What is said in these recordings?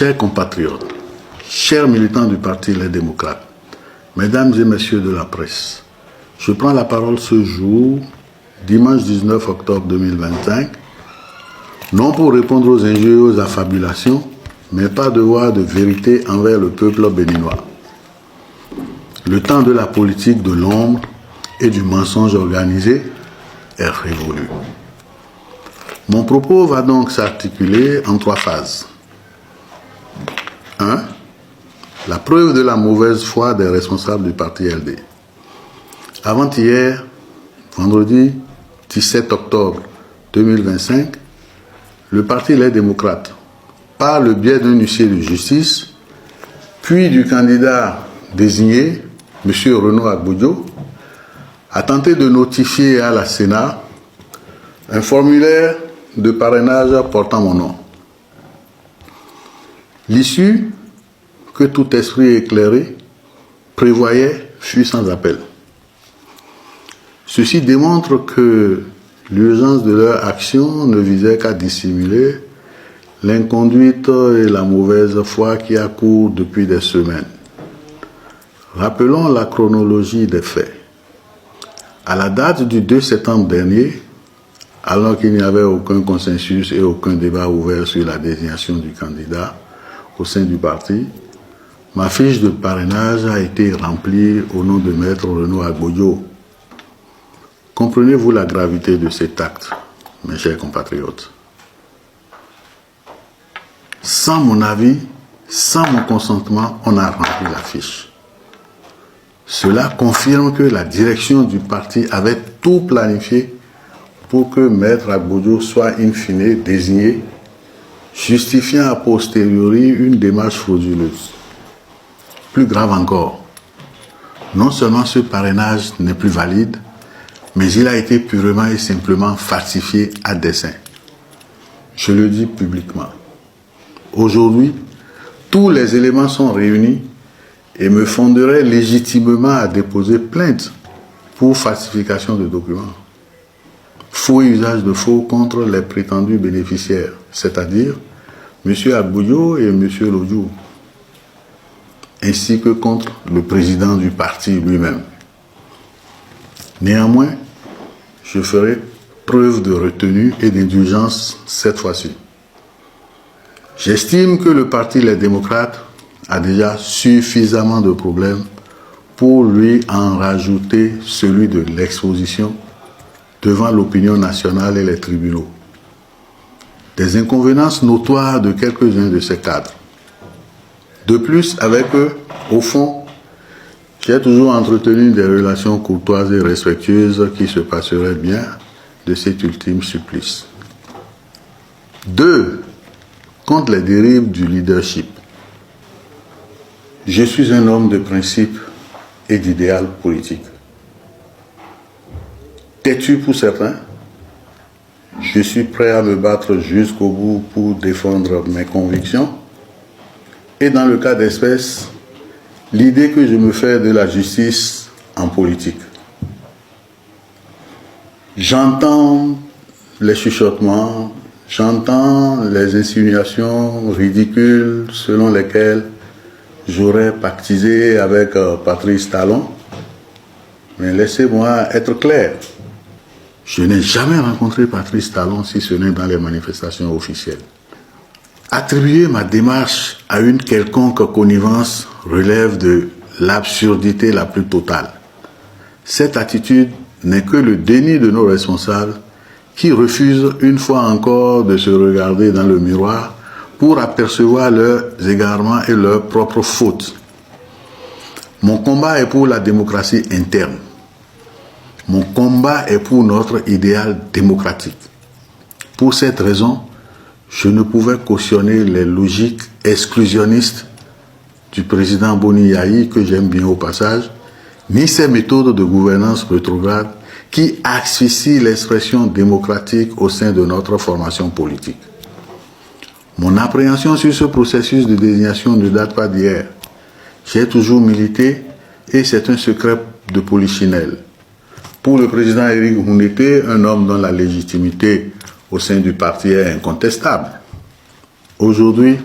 Chers compatriotes, chers militants du Parti Les Démocrates, mesdames et messieurs de la presse, je prends la parole ce jour, dimanche 19 octobre 2025, non pour répondre aux injures et aux affabulations, mais par devoir de vérité envers le peuple béninois. Le temps de la politique de l'ombre et du mensonge organisé est révolu. Mon propos va donc s'articuler en 3 phases. 1. La preuve de la mauvaise foi des responsables du parti LD. Avant-hier, vendredi 17 octobre 2025, le parti Les Démocrates, par le biais d'un huissier de justice, puis du candidat désigné, M. Renaud Agboudjo, a tenté de notifier à la Sénat un formulaire de parrainage portant mon nom. L'issue, que tout esprit éclairé prévoyait, fut sans appel. Ceci démontre que l'urgence de leur action ne visait qu'à dissimuler l'inconduite et la mauvaise foi qui accourent depuis des semaines. Rappelons la chronologie des faits. À la date du 2 septembre dernier, alors qu'il n'y avait aucun consensus et aucun débat ouvert sur la désignation du candidat au sein du parti, ma fiche de parrainage a été remplie au nom de Maître Renaud Agboudjo. Comprenez-vous la gravité de cet acte, mes chers compatriotes? Sans mon avis, sans mon consentement, on a rempli la fiche. Cela confirme que la direction du parti avait tout planifié pour que Maître Agboudjo soit in fine désigné, justifiant a posteriori une démarche frauduleuse. Plus grave encore, non seulement ce parrainage n'est plus valide, mais il a été purement et simplement falsifié à dessein. Je le dis publiquement. Aujourd'hui, tous les éléments sont réunis et me fonderaient légitimement à déposer plainte pour falsification de documents. Faux et usage de faux contre les prétendus bénéficiaires, c'est-à-dire M. Agboudjo et M. Lodjou, ainsi que contre le président du parti lui-même. Néanmoins, je ferai preuve de retenue et d'indulgence cette fois-ci. J'estime que le parti Les Démocrates a déjà suffisamment de problèmes pour lui en rajouter celui de l'exposition devant l'opinion nationale et les tribunaux. Des inconvéniences notoires de quelques-uns de ces cadres. De plus, avec eux, au fond, j'ai toujours entretenu des relations courtoises et respectueuses qui se passeraient bien de cet ultime supplice. 2. Contre les dérives du leadership. Je suis un homme de principe et d'idéal politique. Têtu pour certains, je suis prêt à me battre jusqu'au bout pour défendre mes convictions. Et dans le cas d'espèce, l'idée que je me fais de la justice en politique. J'entends les chuchotements, j'entends les insinuations ridicules selon lesquelles j'aurais pactisé avec Patrice Talon. Mais laissez-moi être clair. Je n'ai jamais rencontré Patrice Talon si ce n'est dans les manifestations officielles. Attribuer ma démarche à une quelconque connivence relève de l'absurdité la plus totale. Cette attitude n'est que le déni de nos responsables qui refusent une fois encore de se regarder dans le miroir pour apercevoir leurs égarements et leurs propres fautes. Mon combat est pour la démocratie interne. Mon combat est pour notre idéal démocratique. Pour cette raison, je ne pouvais cautionner les logiques exclusionnistes du président Boni Yayi, que j'aime bien au passage, ni ses méthodes de gouvernance rétrograde qui asphyxient l'expression démocratique au sein de notre formation politique. Mon appréhension sur ce processus de désignation ne date pas d'hier. J'ai toujours milité et c'est un secret de polichinelle. Pour le président Éric Mounété, un homme dont la légitimité au sein du parti est incontestable. Aujourd'hui,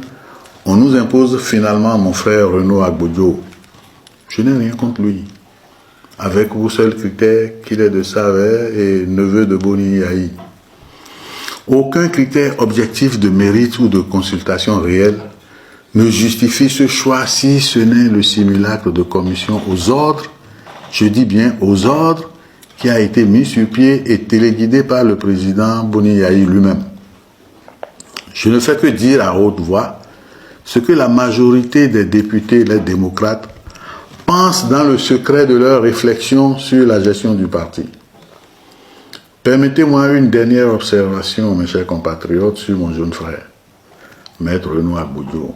On nous impose finalement mon frère Renaud Agbodio. Je n'ai rien contre lui. Avec vous seul critère qu'il est de Savère et neveu de Boni Yahi. Aucun critère objectif de mérite ou de consultation réelle ne justifie ce choix si ce n'est le simulacre de commission aux ordres, je dis bien aux ordres, qui a été mis sur pied et téléguidé par le président Boni Yahi lui-même. Je ne fais que dire à haute voix ce que la majorité des députés, les démocrates, pensent dans le secret de leurs réflexions sur la gestion du parti. Permettez-moi une dernière observation, mes chers compatriotes, sur mon jeune frère, Maître Renaud Agbodio.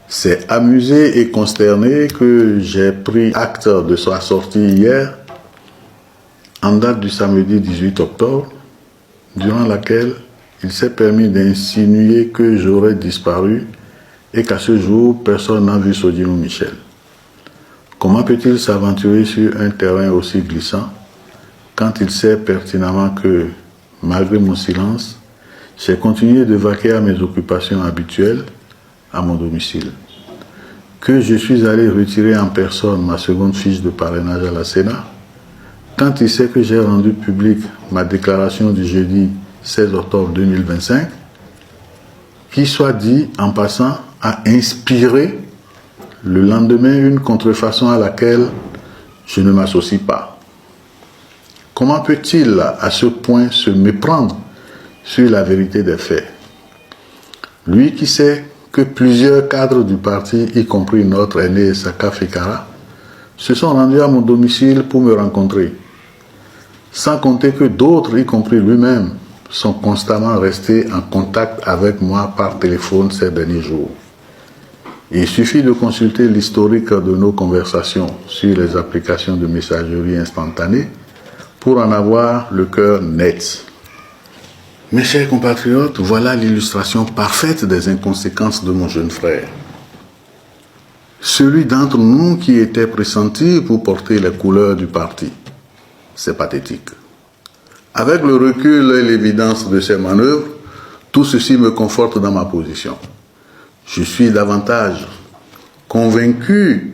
C'est amusé et consterné que j'ai pris acte de sa sortie hier, en date du samedi 18 octobre, durant laquelle il s'est permis d'insinuer que j'aurais disparu et qu'à ce jour, personne n'a vu Sodino Michel. Comment peut-il s'aventurer sur un terrain aussi glissant quand il sait pertinemment que, malgré mon silence, j'ai continué de vaquer à mes occupations habituelles à mon domicile, que je suis allé retirer en personne ma seconde fiche de parrainage à la Sénat, quand il sait que j'ai rendu publique ma déclaration du jeudi 16 octobre 2025, qui soit dit en passant a inspiré le lendemain une contrefaçon à laquelle je ne m'associe pas. Comment peut-il à ce point se méprendre sur la vérité des faits? Lui qui sait que plusieurs cadres du parti, y compris notre aîné Saka Fikara, se sont rendus à mon domicile pour me rencontrer. Sans compter que d'autres, y compris lui-même, sont constamment restés en contact avec moi par téléphone ces derniers jours. Il suffit de consulter l'historique de nos conversations sur les applications de messagerie instantanée pour en avoir le cœur net. Mes chers compatriotes, voilà l'illustration parfaite des inconséquences de mon jeune frère. Celui d'entre nous qui était pressenti pour porter les couleurs du parti. C'est pathétique. Avec le recul et l'évidence de ces manœuvres, tout ceci me conforte dans ma position. Je suis davantage convaincu,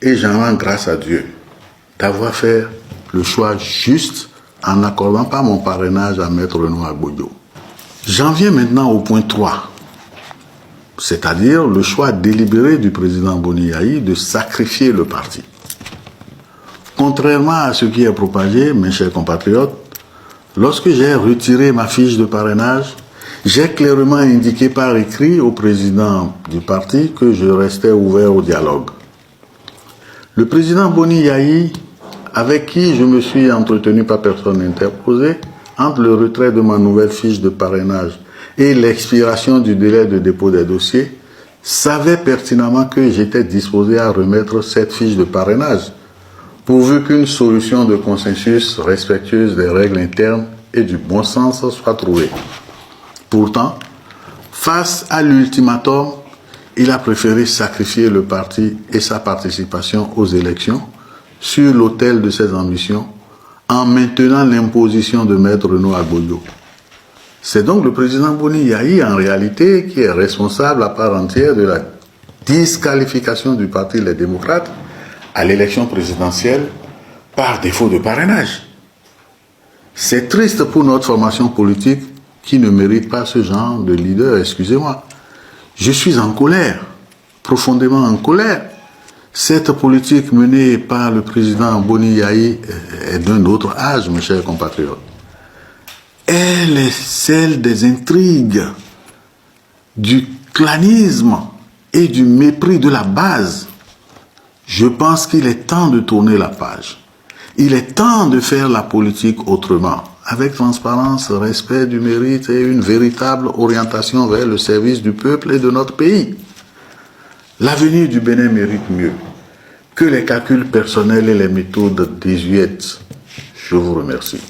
et j'en rends grâce à Dieu, d'avoir fait le choix juste en n'accordant pas mon parrainage à Maître Renaud Agbodio. J'en viens maintenant au point 3, c'est-à-dire le choix délibéré du président Boni Yahi de sacrifier le parti. Contrairement à ce qui est propagé, mes chers compatriotes, lorsque j'ai retiré ma fiche de parrainage, j'ai clairement indiqué par écrit au président du parti que je restais ouvert au dialogue. Le président Boni Yahi, avec qui je me suis entretenu par personne interposée, entre le retrait de ma nouvelle fiche de parrainage et l'expiration du délai de dépôt des dossiers, savait pertinemment que j'étais disposé à remettre cette fiche de parrainage, pourvu qu'une solution de consensus respectueuse des règles internes et du bon sens soit trouvée. Pourtant, face à l'ultimatum, il a préféré sacrifier le parti et sa participation aux élections sur l'autel de ses ambitions en maintenant l'imposition de Maître Renaud Agbodio. C'est donc le président Boni Yahi en réalité qui est responsable à part entière de la disqualification du parti Les Démocrates à l'élection présidentielle par défaut de parrainage. C'est triste pour notre formation politique qui ne mérite pas ce genre de leader, excusez-moi. Je suis en colère, profondément en colère. Cette politique menée par le président Boni Yahi est d'un autre âge, mes chers compatriotes. Elle est celle des intrigues, du clanisme et du mépris de la base. Je pense qu'il est temps de tourner la page. Il est temps de faire la politique autrement, avec transparence, respect du mérite et une véritable orientation vers le service du peuple et de notre pays. L'avenir du Bénin mérite mieux que les calculs personnels et les méthodes désuètes. Je vous remercie.